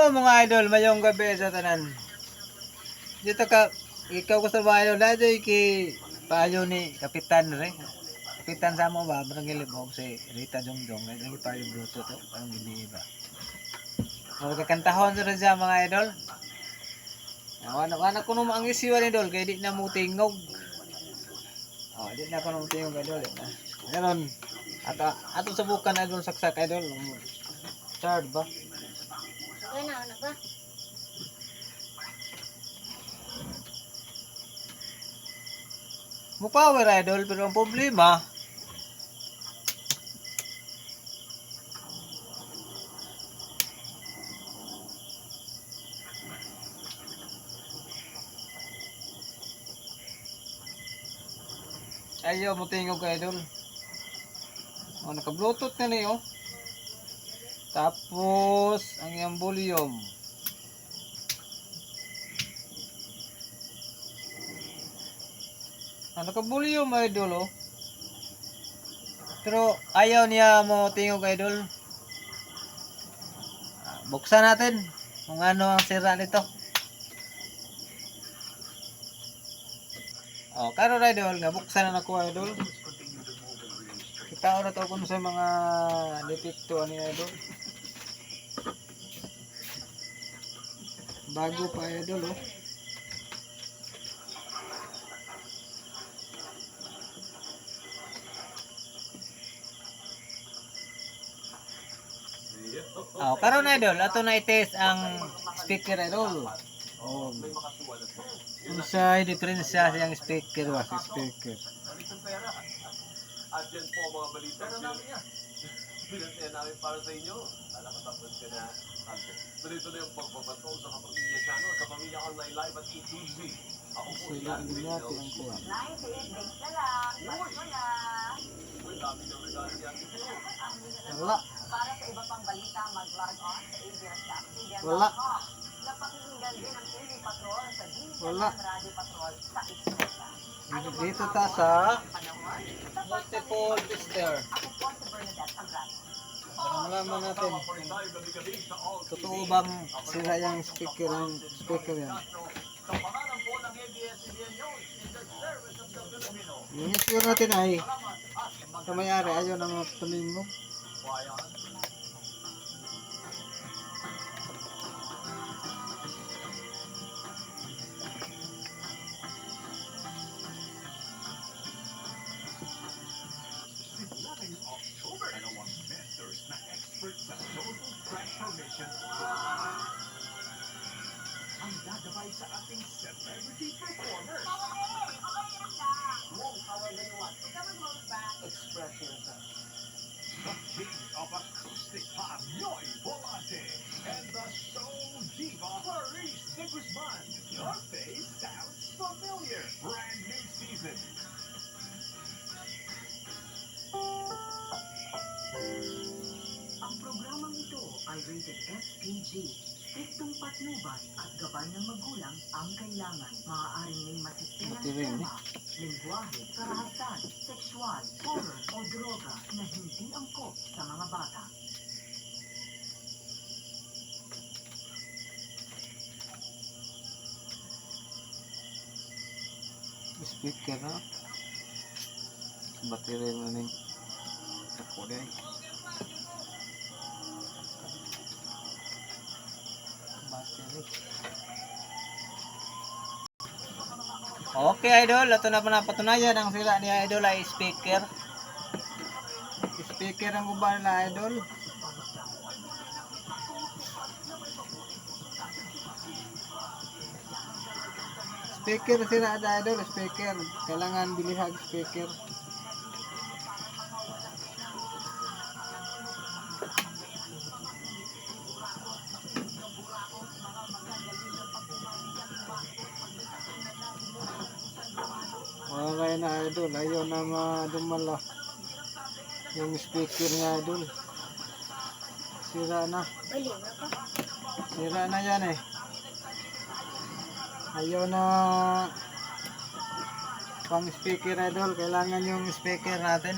Hello mga idol, mayong gabi sa tanan. Dito ka, ikaw ko sa bayo na dito payo ni Kapitan re. Kapitan sa mo ba, barangay Libog si Rita Jongjong, lagi payo Bluetooth to, parang gini ba. Magkakantahon sa siya mga idol. Anak ko nung ang isiwan idol, kaya di na mo tingog. Oh, di na ko nung tingog idol. Ganon. Ato subukan idol saksak idol. Start ba? Ano ba? Mupower idol, pero ang problema, ayaw mo tingog idol. Oh, naka-bluetooth na niyo. Tapos, ang iyang volume. Naka-volume idol oh. Pero ayaw niya mo tingog idol. Buksan natin kung ano ang sira nito. Oh, karon idol, nabuksan na ako idol. Kita na to kung sa mga depekto ani idol. Bago pa idol oh. Oh, karon idol, ato na i-test ang speaker idol. Oh. Unsay diferensya sa iyang speaker wa sa speaker. At yan po mga balita. Pinasaya namin para sa inyo. Nakatapos ka na. Tuloy-tuloy ang pagpapato sa Kapamilya Channel, Kapamilya Online Live at ETV. Ako po Sila ang natin ang kuha. Nice, days na lang. Pasko na. Ang dami ng regalo niya. Wala. Para sa iba pang balita, mag-log on sa ABS.CBN.com. Wala. Napakinggan din ang TV Patrol sa Wala. DZM Radio Patrol sa Estrella. Dito ta sa multiple tester. Ako po si Bernadette Abrado. Para malaman natin kung totoo bang sira yung speaker yan. Sa pangalan po ng ABS-CBN News, in the service of the Filipino. Yung speaker natin ay sa may-ari ayaw na mga tumingog. Ang gagabay sa ating celebrity performer. Expression. The king of acoustic pop, Noy Volante, and the soul diva, Clarice de Guzman. Your face sounds familiar. Brand new season. Ang programang ito ay rated SPG. Striktong patnubay at gabay ng magulang ang kailangan. Maaaring may masisinang Matirin, tema, lingwahe, karahasan, sexual, horror o droga na hindi angkop sa mga bata. Speaker na. Battery mo na yung takoday. Okay idol, ito na po napatunayan ang sira ni idol ay speaker. Speaker ang guba na idol. Speaker sira na idol, speaker. Kailangan bilihag speaker. Okay na idol, ayaw na madumala yung speaker nga idol. Sira na. Sira na yan eh. Ayaw na pang speaker idol, kailangan yung speaker natin.